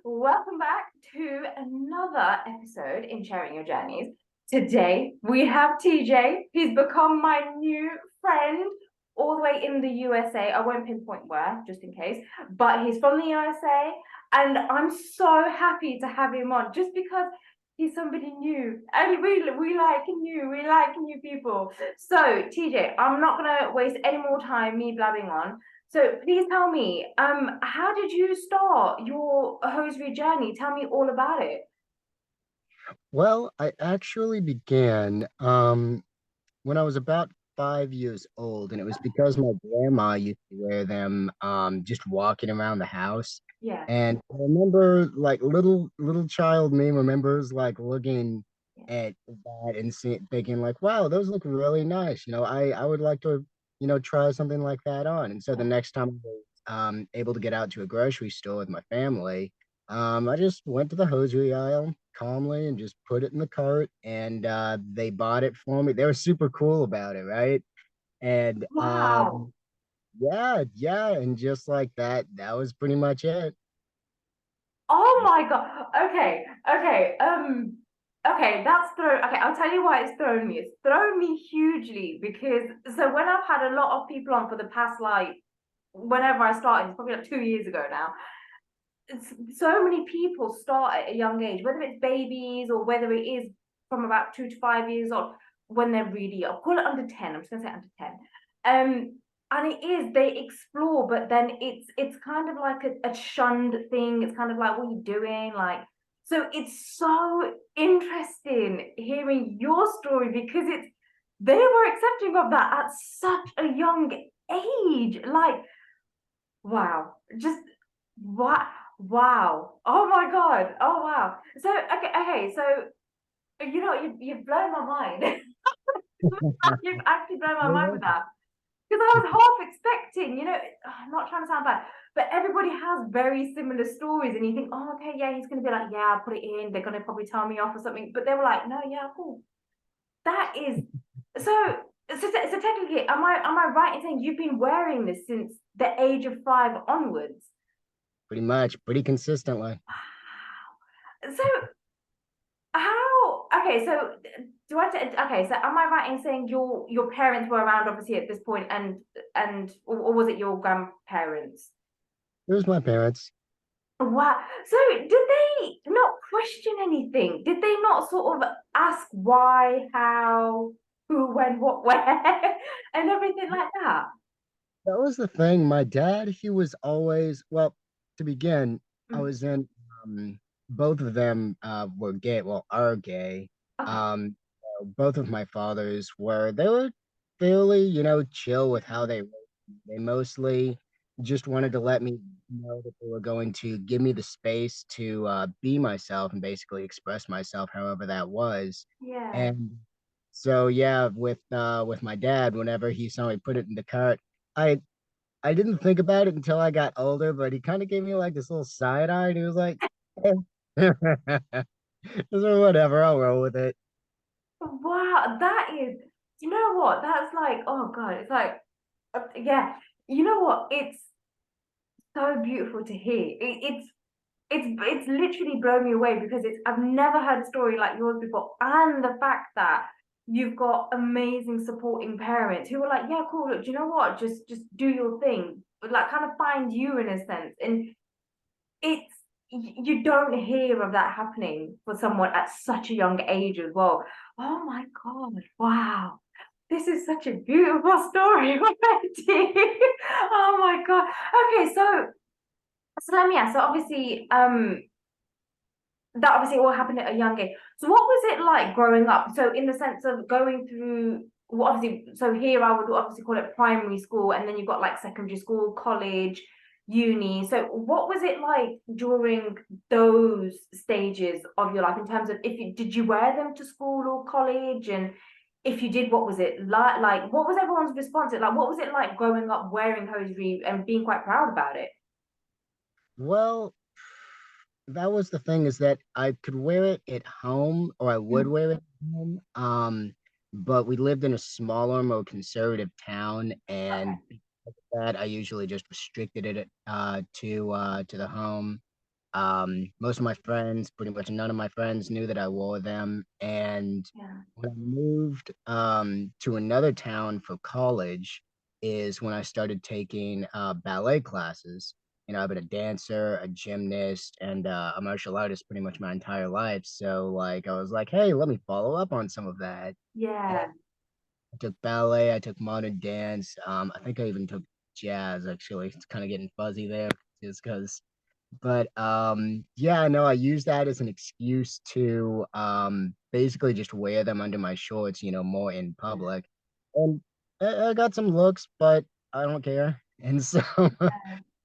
Welcome back to another episode in Sharing Your Journeys. Today we have TJ. He's become my new friend all the way in the USA. I won't pinpoint where, just in case, but he's from the USA, and I'm so happy to have him on just because he's somebody new and we like new people. So TJ, I'm not gonna waste any more time me blabbing on. So please tell me, how did you start your hosiery journey? Tell me all about it. Well, I actually began when I was about 5 years old, and it was because my grandma used to wear them just walking around the house. Yeah. And I remember like little child me remembers like looking Yeah. at that and thinking like, wow, those look really nice. I would like to, try something like that on. And so the next time I was able to get out to a grocery store with my family, I just went to the hosiery aisle calmly and just put it in the cart, and they bought it for me. They were super cool about it, right? And Wow. yeah, yeah, and just like that, that was pretty much it. Oh my God. Okay. Okay. Okay, that's thrown. Okay, I'll tell you why it's thrown me. It's thrown me hugely because so when I've had a lot of people on for the past like whenever I started, it's probably like 2 years ago now. So many people start at a young age, whether it's babies or whether it is from about 2 to 5 years old, when they're really young. Call it under 10. I'm just gonna say under 10. And it is they explore, but then it's kind of like a shunned thing. It's kind of like, what are you doing? Like, so it's so interesting hearing your story because it's they were accepting of that at such a young age. Like, wow, just wow, wow. Oh my God. Oh wow. So okay. So you've blown my mind. You've actually blown my mind with that because I was half expecting. I'm not trying to sound bad, but everybody has very similar stories, and you think, oh, okay, yeah, he's gonna be like, yeah, I'll put it in. They're gonna probably tell me off or something, but they were like, no, yeah, cool. That is so. So technically, am I right in saying you've been wearing this since the age of 5 onwards? Pretty much, pretty consistently. So how? Okay, so okay, so am I right in saying your parents were around obviously at this point, or was it your grandparents? It was my parents. Wow. So did they not question anything? Did they not sort of ask why, how, who, when, what, where, and everything like that? That was the thing. My dad, he was always, well, to begin, I Mm, was in, both of them were gay, well, are gay. okay. Both of my fathers they were fairly, chill with how they mostly just wanted to let me know that they were going to give me the space to be myself and basically express myself however that was. Yeah. And so yeah, with my dad, whenever he saw me put it in the cart, I I didn't think about it until I got older, but he kind of gave me like this little side eye, and he was like, so whatever, I'll roll with it. Wow, that is, you know what? That's like, oh God, it's like, yeah, you know what? It's so beautiful to hear. It's literally blown me away because it's I've never heard a story like yours before, and the fact that you've got amazing supporting parents who are like, yeah, cool. Look, do you know what? Just do your thing, but like kind of find you in a sense, and it's you don't hear of that happening for someone at such a young age as well. Oh my God! Wow. This is such a beautiful story already. Oh my God. Okay, so let me ask. So obviously, that obviously all happened at a young age. So what was it like growing up? So in the sense of going through, well, obviously, so here I would obviously call it primary school, and then you've got like secondary school, college, uni. So what was it like during those stages of your life in terms of if you did you wear them to school or college? And if you did, what was it like? Like, what was everyone's response? Like, what was it like growing up wearing hosiery and being quite proud about it? Well, that was the thing is that I could wear it at home or I would Mm. wear it at home. But we lived in a smaller, more conservative town, Okay. and because of that I usually just restricted it to the home. Most of my friends, pretty much none of my friends knew that I wore them. And Yeah. when I moved to another town for college is when I started taking ballet classes. I've been a dancer, a gymnast, and a martial artist pretty much my entire life. So like I was like, hey, let me follow up on some of that. And Yeah. I took ballet, I took modern dance. I think I even took jazz actually. It's kind of getting fuzzy there just because but yeah, no, I use that as an excuse to basically just wear them under my shorts, more in public. And I got some looks, but I don't care. And so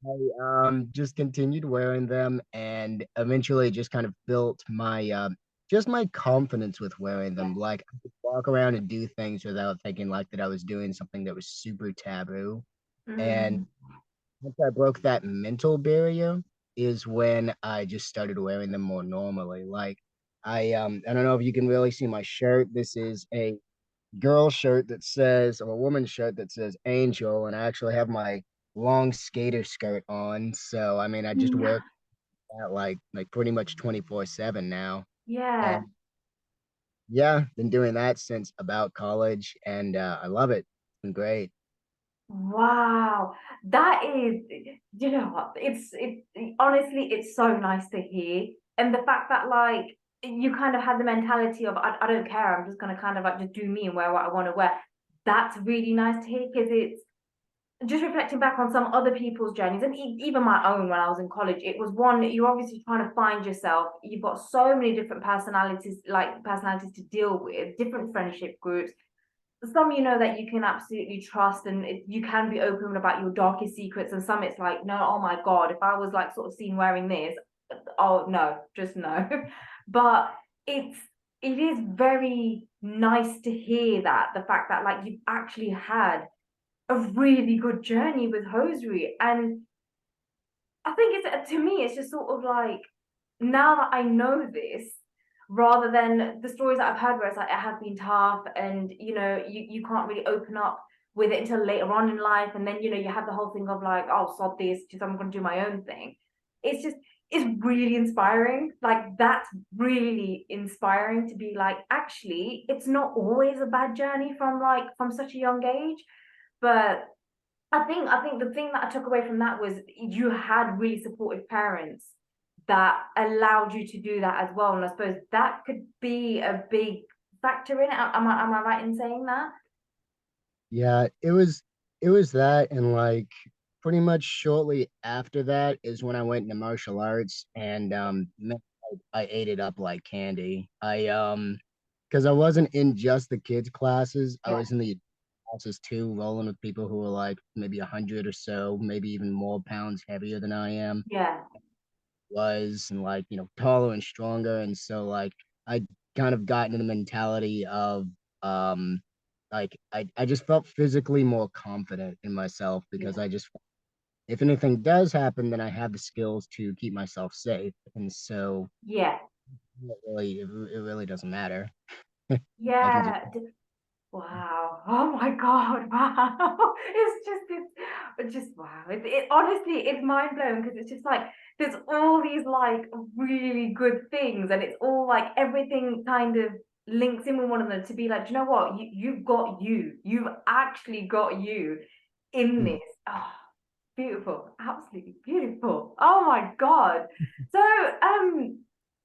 I just continued wearing them and eventually just kind of built my just my confidence with wearing Yeah. them. Like I could walk around and do things without thinking like that I was doing something that was super taboo. And Mm, once I broke that mental barrier is when I just started wearing them more normally. Like I don't know if you can really see my shirt. This is a girl shirt that says or a woman's shirt that says Angel, and I actually have my long skater skirt on. So I mean I just wear mm, that like pretty much 24/7 now. yeah. And yeah, been doing that since about college and I love it. It's been great. Wow, that is, you know what? Honestly, it's so nice to hear, and the fact that like you kind of had the mentality of I don't care, I'm just gonna kind of like just do me and wear what I want to wear. That's really nice to hear because it's just reflecting back on some other people's journeys and even my own when I was in college. It was one you're obviously trying to find yourself. You've got so many different personalities to deal with, different friendship groups, some that you can absolutely trust and you can be open about your darkest secrets, and some it's like no, oh my god, if I was like sort of seen wearing this, oh no, just no. But it's it is very nice to hear that the fact that like you've actually had a really good journey with hosiery. And I think it's to me, it's just sort of like now that I know this, rather than the stories that I've heard where it's like it has been tough and you can't really open up with it until later on in life, and then you have the whole thing of like, oh sod this, just I'm gonna do my own thing. It's just it's really inspiring. Like that's really inspiring to be like, actually, it's not always a bad journey from such a young age. But I think the thing that I took away from that was you had really supportive parents that allowed you to do that as well. And I suppose that could be a big factor in it. Am I right in saying that? Yeah, it was that and like pretty much shortly after that is when I went into martial arts and man, I ate it up like candy. I because I wasn't in just the kids classes, I Yeah, was in the classes too, rolling with people who were like maybe 100 or so, maybe even more pounds heavier than I am yeah, was and like taller and stronger, and so like I kind of got into the mentality of um I just felt physically more confident in myself because yeah, I just if anything does happen then I have the skills to keep myself safe, and so yeah, it really doesn't matter. I can just yeah. Wow. Oh my God. Wow. It's just wow. It honestly it's mind blowing because it's just like there's all these like really good things, and it's all like everything kind of links in with one another to be like, do you know what? You've got you. You've actually got you in Hmm. this. Oh, beautiful. Absolutely beautiful. Oh my God. So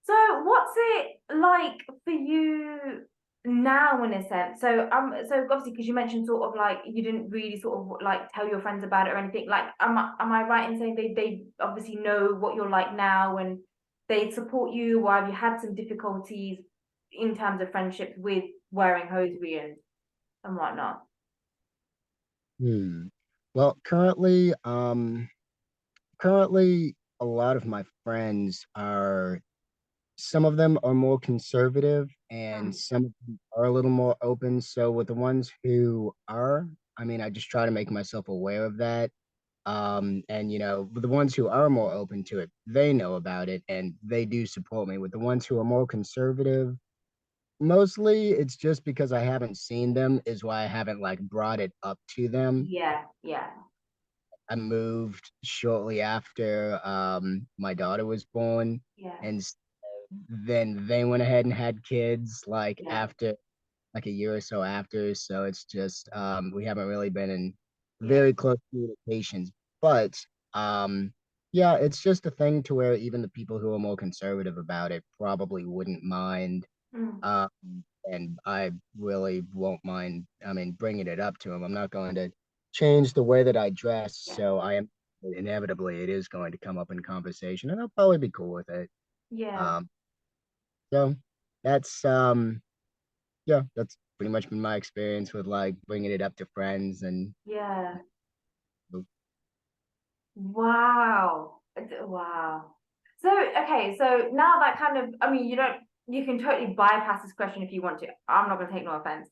so what's it like for you now in a sense? So obviously because you mentioned sort of like you didn't really sort of like tell your friends about it or anything. Like am I right in saying they obviously know what you're like now and they support you, or have you had some difficulties in terms of friendships with wearing hosiery and whatnot? Hmm. Well, currently a lot of my friends are some of them are more conservative and Mm, some of them are a little more open. So with the ones who are, I mean, I just try to make myself aware of that. And with the ones who are more open to it, they know about it and they do support me. With the ones who are more conservative, mostly it's just because I haven't seen them is why I haven't like brought it up to them. yeah, yeah, I moved shortly after my daughter was born, Yeah, and then they went ahead and had kids like yeah, after like a year or so after. So it's just we haven't really been in yeah. very close communications. But um yeah, it's just a thing to where even the people who are more conservative about it probably wouldn't mind. Mm, Um and I really won't mind, I mean, bringing it up to them. I'm not going to change the way that I dress, yeah, so I am inevitably it is going to come up in conversation and I'll probably be cool with it. yeah, Um so that's yeah, that's pretty much been my experience with like bringing it up to friends and yeah. Wow. Wow. So, okay, so now that kind of, I mean, you can totally bypass this question if you want to. I'm not going to take no offense.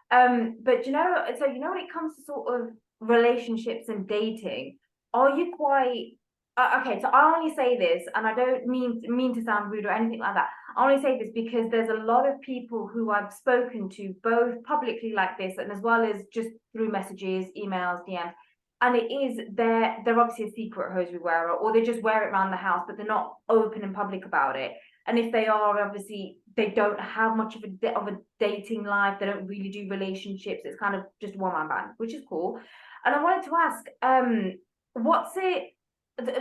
But when it comes to sort of relationships and dating, are you quite, okay, so I only say this, and I don't mean to sound rude or anything like that. I only say this because there's a lot of people who I've spoken to, both publicly like this, and as well as just through messages, emails, DMs, and it is they're obviously a secret hosiery wearer, or they just wear it around the house but they're not open and public about it. And if they are, obviously they don't have much of a dating life, they don't really do relationships, it's kind of just one man band, which is cool. And I wanted to ask, what's it,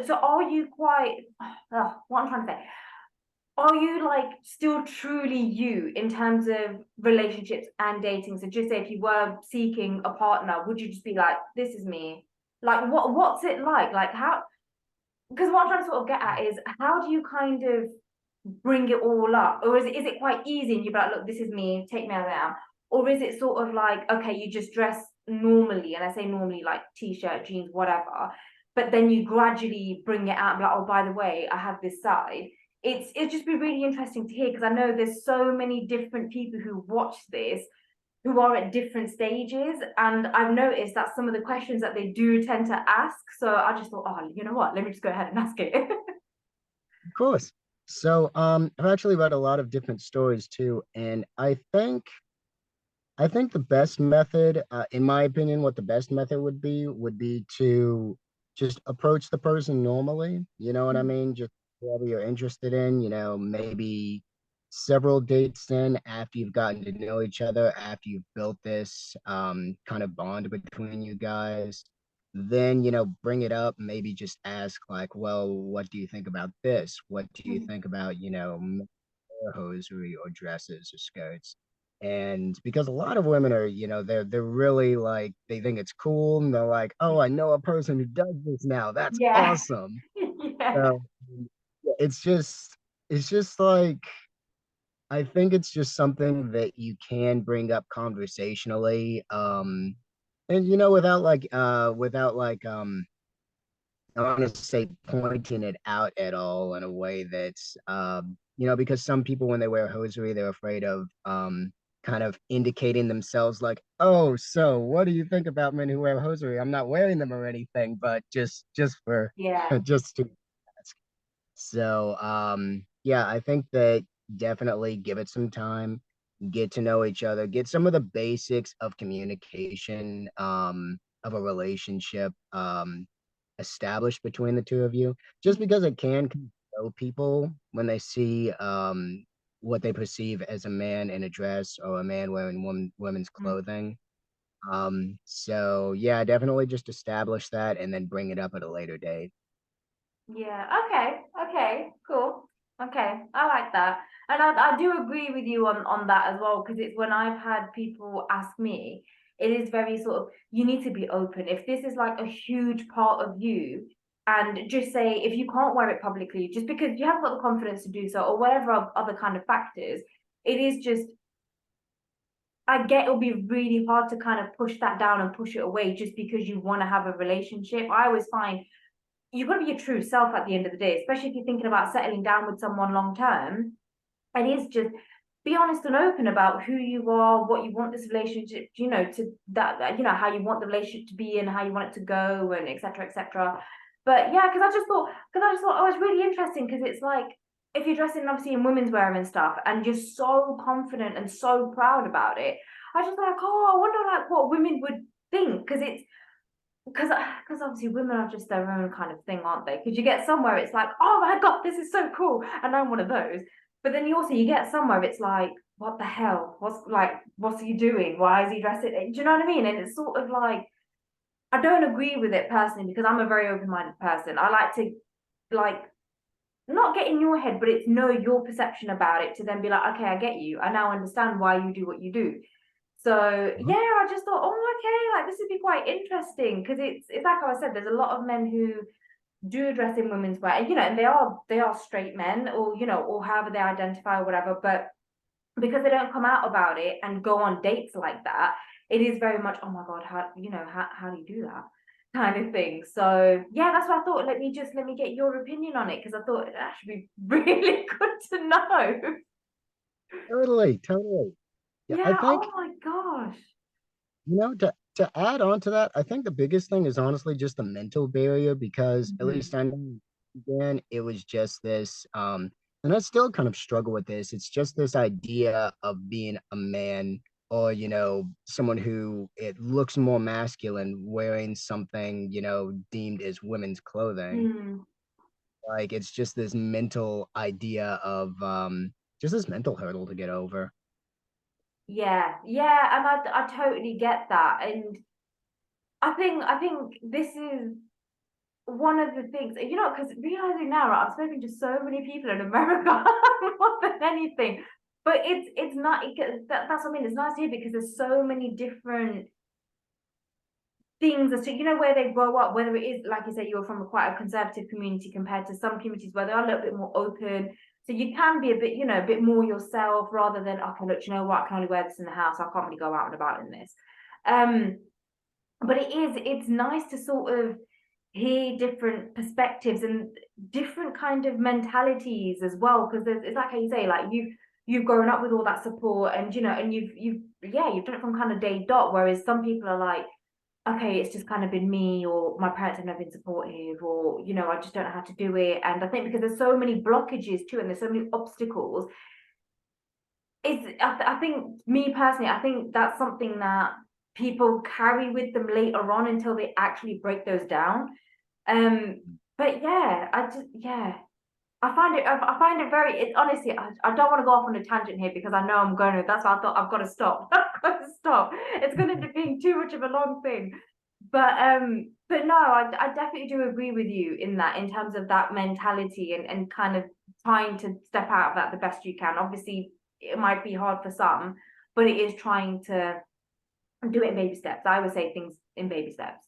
so are you quite, what I'm trying to say, are you like still truly you in terms of relationships and dating? So just say if you were seeking a partner, would you just be like, this is me? Like what's it like? Like how, because what I'm trying to sort of get at is how do you kind of bring it all up? Or is it quite easy and you're like, look, this is me, take me as I am? Or is it sort of like, okay, you just dress normally, and I say normally like t-shirt, jeans, whatever, but then you gradually bring it out and be like, oh, by the way, I have this side. It's just be really interesting to hear because I know there's so many different people who watch this who are at different stages, and I've noticed that some of the questions that they do tend to ask. So I just thought, oh, you know what? Let me just go ahead and ask it. of course. So I've actually read a lot of different stories too, and I think the best method, in my opinion, what the best method would be to just approach the person normally. You know what I mean? Just whatever you're interested in, maybe several dates in after you've gotten to know each other, after you've built this kind of bond between you guys. Then, bring it up, maybe just ask like, well, what do you think about this? What do you think about, hosiery or dresses or skirts? And because a lot of women are, they're really like they think it's cool and they're like, oh, I know a person who does this now. That's Yeah. awesome. Yeah. So yeah, it's just like I think it's just something that you can bring up conversationally. And without like I want to say pointing it out at all in a way that's because some people when they wear hosiery, they're afraid of kind of indicating themselves like, oh, so what do you think about men who wear hosiery? I'm not wearing them or anything, but just for Yeah. just to ask. So yeah, I think that definitely give it some time, get to know each other, get some of the basics of communication, of a relationship. Established between the two of you, just Mm, because it can show people when they see what they perceive as a man in a dress or a man wearing women's mm. clothing. So yeah, definitely just establish that and then bring it up at a later date. Yeah. Okay. Okay. Cool. Okay. I like that. And I do agree with you on that as well, because it's when I've had people ask me, it is very sort of, you need to be open. If this is like a huge part of you, and just say if you can't wear it publicly, just because you haven't got the confidence to do so, or whatever other kind of factors, it is just, I get it'll be really hard to kind of push that down and push it away just because you want to have a relationship. I always find you've got to be your true self at the end of the day, especially if you're thinking about settling down with someone long term. It is just be honest and open about who you are, what you want this relationship, to how you want the relationship to be and how you want it to go, and etc. etc. But yeah, because I just thought oh, it's really interesting because it's like if you're dressing obviously in women's wear and stuff, and you're so confident and so proud about it, I just like, oh, I wonder like what women would think, because because obviously women are just their own kind of thing, aren't they? Because you get somewhere it's like, oh my God, this is so cool, and I'm one of those. But then you get somewhere it's like, what the hell? What's he doing? Why is he dressed? Do you know what I mean? And it's sort of like I don't agree with it personally because I'm a very open-minded person. I like to like not get in your head, but it's know your perception about it to then be like, okay, I get you. I now understand why you do what you do. So yeah, Mhm. I just thought, oh, okay, like this would be quite interesting because it's like I said, there's a lot of men who do dress in women's wear, and and they are straight men, or or however they identify or whatever, but because they don't come out about it and go on dates like that, it is very much, oh my God, how do you do that? Kind of thing. So yeah, that's why I thought let me get your opinion on it because I thought that should be really good to know. Totally, totally. Yeah, I Yeah, think oh my gosh. to add on to that, I think the biggest thing is honestly just the mental barrier because at Mhm. least I know again, it was just this and I still kind of struggle with this. It's just this idea of being a man or someone who it looks more masculine wearing something, deemed as women's clothing. Mm. Like it's just this mental idea of just this mental hurdle to get over. Yeah, yeah, and I totally get that, and I think this is one of the things, because realizing now, right, I've spoken to so many people in America more than anything, but it's not that's what I mean. It's nice to hear because there's so many different things as to where they grow up, whether it is like you say you're from quite a conservative community compared to some communities where they're a little bit more open. So you can be a bit, a bit more yourself rather than okay, look, you know what, I can only wear this in the house. I can't really go out and about in this. Um, but it's nice to sort of hear different perspectives and different kind of mentalities as well because it's like how you say like you've grown up with all that support and and you've yeah you've done it from kind of day dot, whereas some people are like okay, it's just kind of been me, or my parents have never been supportive, or I just don't know how to do it. And I think because there's so many blockages too and there's so many obstacles, I think me personally, I think that's something that people carry with them later on until they actually break those down. Um, but yeah, I find it very. It's honestly, I don't want to go off on a tangent here because I know I'm going to. That's why I thought I've got to stop. I've got to stop. It's going to end up being too much of a long thing. But no, I definitely do agree with you in that, in terms of that mentality and kind of trying to step out of that the best you can. Obviously, it might be hard for some, but it is trying to do it in baby steps. I would say things in baby steps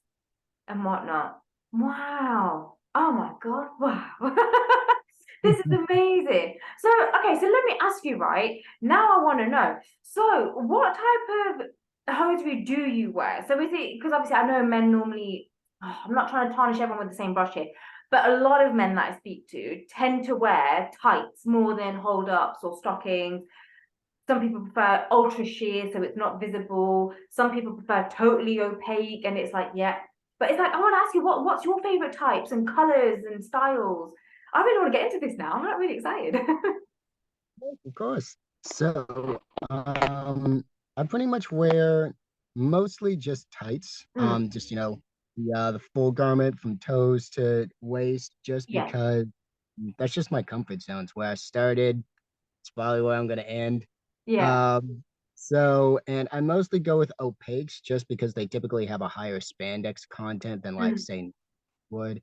and whatnot. Wow. Oh my God. Wow. This is amazing. So, okay, so let me ask you, right? Now I want to know. So, what type of hosiery do you wear? So, is it because obviously I know men normally, oh, I'm not trying to tarnish everyone with the same brush here, but a lot of men that I speak to tend to wear tights more than hold ups or stockings. Some people prefer ultra sheer, so it's not visible. Some people prefer totally opaque, and it's like, yeah. But it's like, I want to ask you, what's your favorite types and colors and styles? I really want to get into this now. I'm not really excited. Of course. So, I pretty much wear mostly just tights. Mm, Just the full garment from toes to waist, just yeah, because that's just my comfort zone. It's where I started. It's probably where I'm gonna end. yeah, Um, and I mostly go with opaques just because they typically have a higher spandex content than like mm, say would.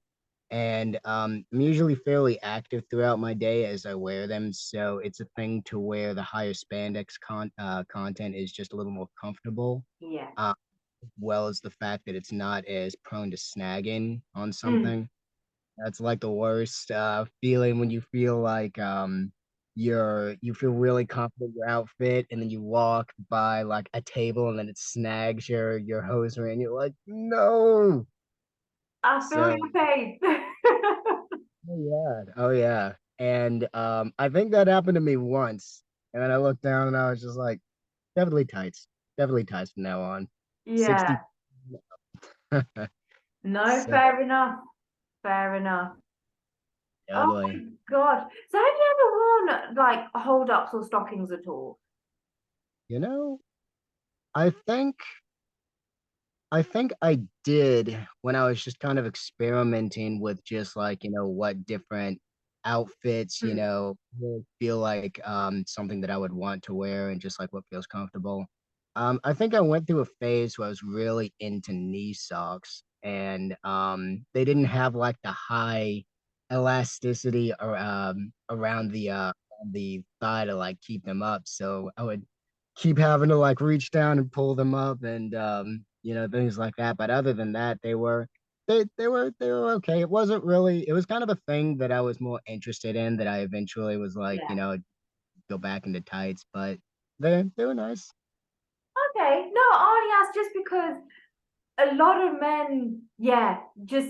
And I'm usually fairly active throughout my day as I wear them, so it's a thing to where the higher spandex content is just a little more comfortable, yeah. as well as the fact that it's not as prone to snagging on Mm. something. That's like the worst feeling when you feel like you feel really confident in your outfit and then you walk by like a table and then it snags your hosiery and you're like, no. I feel So your pain. oh yeah. Oh yeah. And I think that happened to me once. And then I looked down and I was just like, definitely tights. Definitely tights from now on. Yeah. 60. No, So fair enough. Fair enough. Oh definitely. my God. So have you ever worn like hold ups or stockings at all? You know, I think I think I did when I was just kind of experimenting with just like, what different outfits, Mm, would feel like something that I would want to wear and just like what feels comfortable. I think I went through a phase where I was really into knee socks and they didn't have like the high elasticity or around the thigh to like keep them up. So I would keep having to like reach down and pull them up and things like that. But other than that, they were okay. It was kind of a thing that I was more interested in that I eventually was like, yeah. go back into tights, but they were nice. Okay. No, I only asked just because a lot of men, yeah, just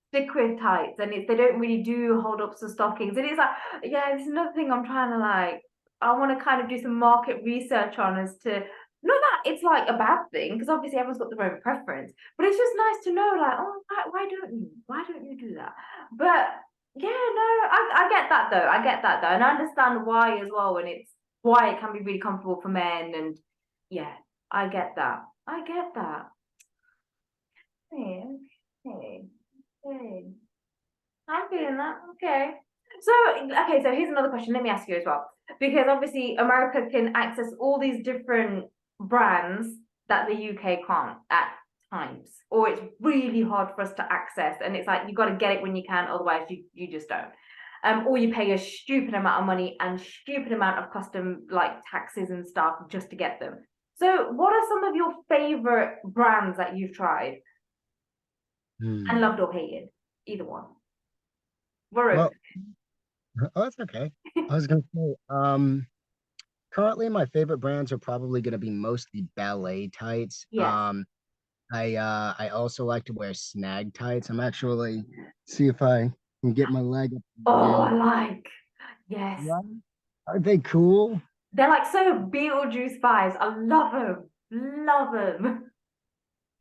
stick with tights, and it's they don't really do hold ups or stockings. And it's like, yeah, it's another thing I'm trying to like. I want to kind of do some market research on as to not that it's like a bad thing because obviously everyone's got their own preference, but it's just nice to know like, oh, why don't you do that? But yeah, no, I get that though. I get that though, and I understand why as well when it's why it can be really comfortable for men, and yeah, I get that. I get that. Okay, okay, okay. I'm feeling that. Okay. So, okay, so here's another question. Let me ask you as well. Because obviously America can access all these different brands that the UK can't at times. Or it's really hard for us to access. And it's like you gotta get it when you can, otherwise you just don't. Or you pay a stupid amount of money and stupid amount of custom like taxes and stuff just to get them. So what are some of your favorite brands that you've tried? And Hmm. loved or hated. Either one. We're open. Well, oh, that's okay. I was gonna say, currently my favorite brands are probably gonna be mostly ballet tights. Yes. I also like to wear snag tights. I'm actually see if I can get my leg up Oh, here. I like. Yes. Right? Are they cool? They're like so Beetlejuice vibes. I love them. Love them.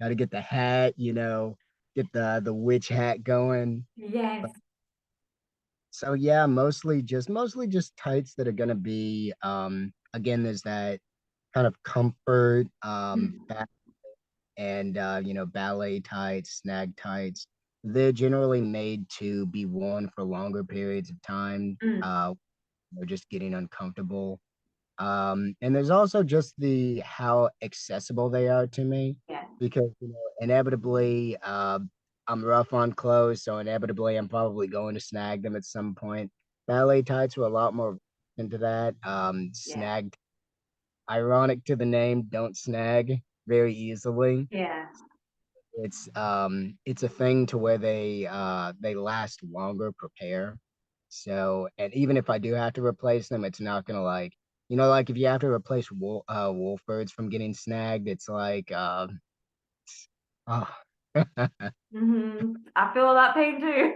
Got to get the hat, get the witch hat going. Yes. So yeah, mostly just tights that are gonna be again, there's that kind of comfort, Mm, fat and ballet tights, snag tights. They're generally made to be worn for longer periods of time. mm, Just getting uncomfortable. And there's also just the how accessible they are to me yeah. because inevitably I'm rough on clothes, so inevitably I'm probably going to snag them at some point. Ballet tights were a lot more into that. Yeah. Snagged, ironic to the name, don't snag very easily. Yeah. It's a thing to where they last longer, prepare. So, and even if I do have to replace them, it's not gonna like, like if you have to replace Wolfords from getting snagged, it's like oh. I feel that pain too.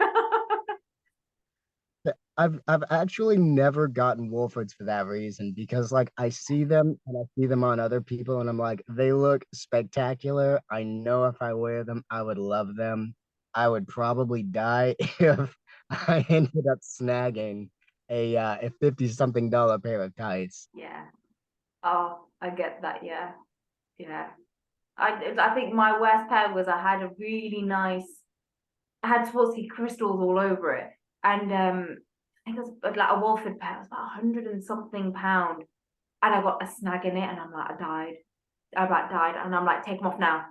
I've actually never gotten Wolfords for that reason because like I see them and I see them on other people and I'm like, they look spectacular. I know if I wear them, I would love them. I would probably die if I ended up snagging a 50 something dollar pair of tights. Yeah. Oh, I get that. Yeah. Yeah. I think my worst pair was I had a really nice I had Swarovski crystals all over it. And I think it was like a Walford pair, it was about 100 and something pound. And I got a snag in it, and I'm like, I died. I about died. And I'm like, take them off now.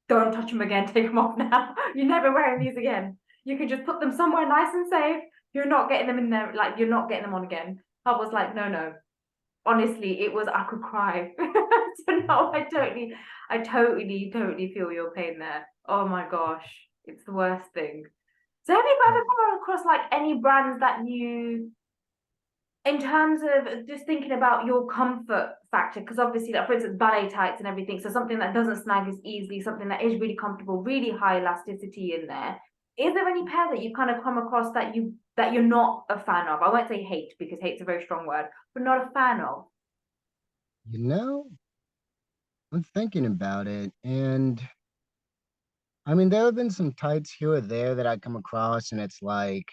Don't touch them again. Take them off now. You're never wearing these again. You can just put them somewhere nice and safe. You're not getting them in there, like, you're not getting them on again. I was like, no, no. Honestly, it was, I could cry. So, no, totally feel your pain there. Oh my gosh. It's the worst thing. So have you ever come across like any brands that you, in terms of just thinking about your comfort factor, because obviously, like for instance, ballet tights and everything, so something that doesn't snag as easily, something that is really comfortable, really high elasticity in there. Is there any pair that you kind of come across that you're not a fan of? I won't say hate because hate's a very strong word, but not a fan of. You know, I'm thinking about it, and I mean, there have been some tights here or there that I come across, and it's like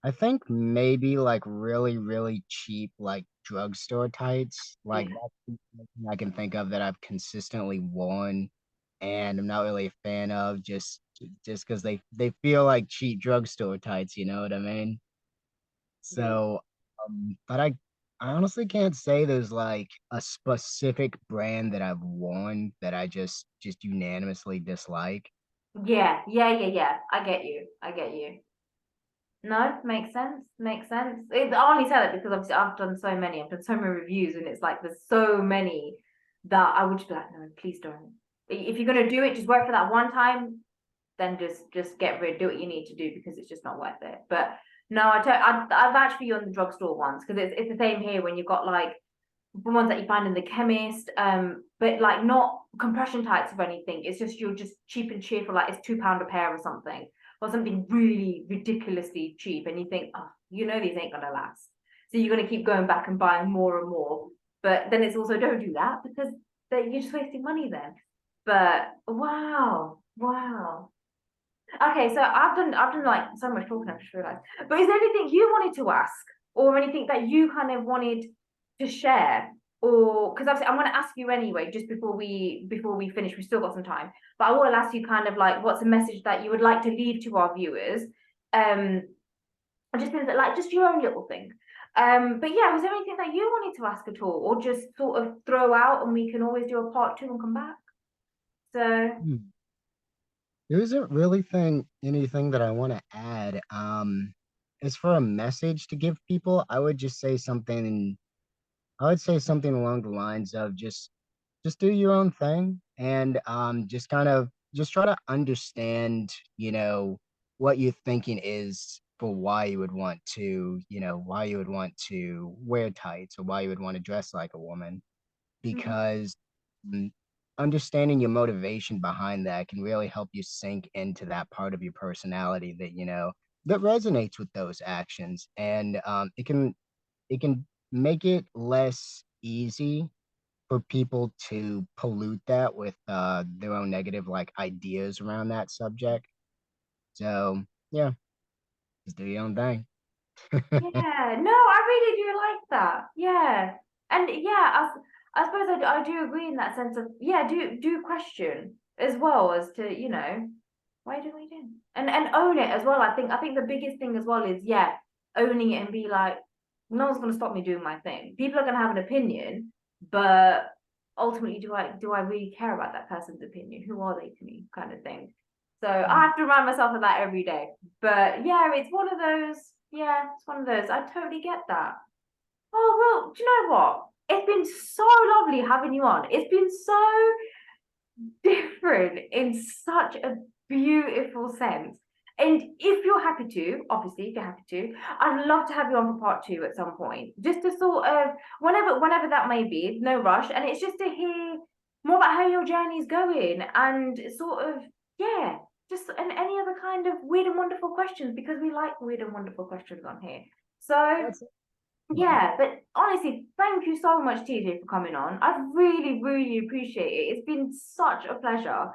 I think maybe like really, really cheap, like drugstore tights. Like Yeah. that's the only thing I can think of that I've consistently worn. and I'm not really a fan of just because they feel like cheap drugstore tights, you know what I mean? Yeah. So, but I honestly can't say there's like a specific brand that I've worn that I just unanimously dislike. Yeah. I get you. I get you. No, makes sense. Makes sense. I only say that because obviously I've done so many. I've done so many reviews, and it's like there's so many that I would just be like, no, please don't. If you're gonna do it, just work for that one time. Then just get rid, do what you need to do because it's just not worth it. But no, I've actually on the drugstore ones because it's the same here when you've got like the ones that you find in the chemist, but like not compression tights or anything. It's just you're just cheap and cheerful, like it's £2 a pair or something, or something really ridiculously cheap, and you think, oh, these ain't gonna last. So you're gonna keep going back and buying more and more. But then it's also don't do that because you're just wasting money then. But wow. Okay, so I've done like so much talking, I've just realized. But is there anything you wanted to ask, or anything that you kind of wanted to share? Or because I'm going to ask you anyway, just before we finish, we've still got some time. But I will ask you kind of like what's a message that you would like to leave to our viewers? Um, just things that like just your own little thing. But yeah, was there anything that you wanted to ask at all, or just sort of throw out, and we can always do a part two and come back? So Hmm. There isn't really anything that I want to add. As for a message to give people, I would say something along the lines of just do your own thing and just kind of just try to understand, what your thinking is for why you would want to, why you would want to wear tights or why you would want to dress like a woman mhm, because mm, understanding your motivation behind that can really help you sink into that part of your personality that that resonates with those actions, and it can make it less easy for people to pollute that with their own negative like ideas around that subject. So yeah, just do your own thing. yeah, no, I really do like that. Yeah, and yeah, I suppose I do agree in that sense of yeah, do question as well as to why do we do and own it as well. I think the biggest thing as well is yeah, owning it and be like, no one's gonna stop me doing my thing. People are gonna have an opinion, but ultimately, do I really care about that person's opinion? Who are they to me, kind of thing. So I Mm. have to remind myself of that every day. But yeah, it's one of those. Yeah, it's one of those. I totally get that. Oh, well, do you know what? It's been so lovely having you on. It's been so different in such a beautiful sense. And if you're happy to, obviously, if you're happy to, I'd love to have you on for part two at some point, just to sort of whenever that may be, no rush. And it's just to hear more about how your journey is going and sort of yeah, just and any other kind of weird and wonderful questions because we like weird and wonderful questions on here. So That's fun. yeah, but honestly, thank you so much, TJ, for coming on. I really appreciate it. It's been such a pleasure.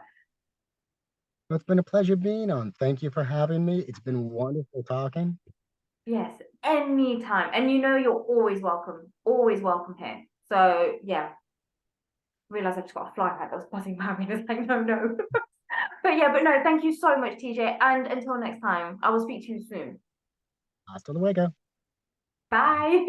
Well, it's been a pleasure being on. Thank you for having me. It's been wonderful talking. Yes, anytime. And you're always welcome here. So yeah, realize I just got a fly back that was buzzing around me. It's like, no. But yeah, but no, thank you so much, TJ. And until next time, I will speak to you soon. Hasta luego. Bye.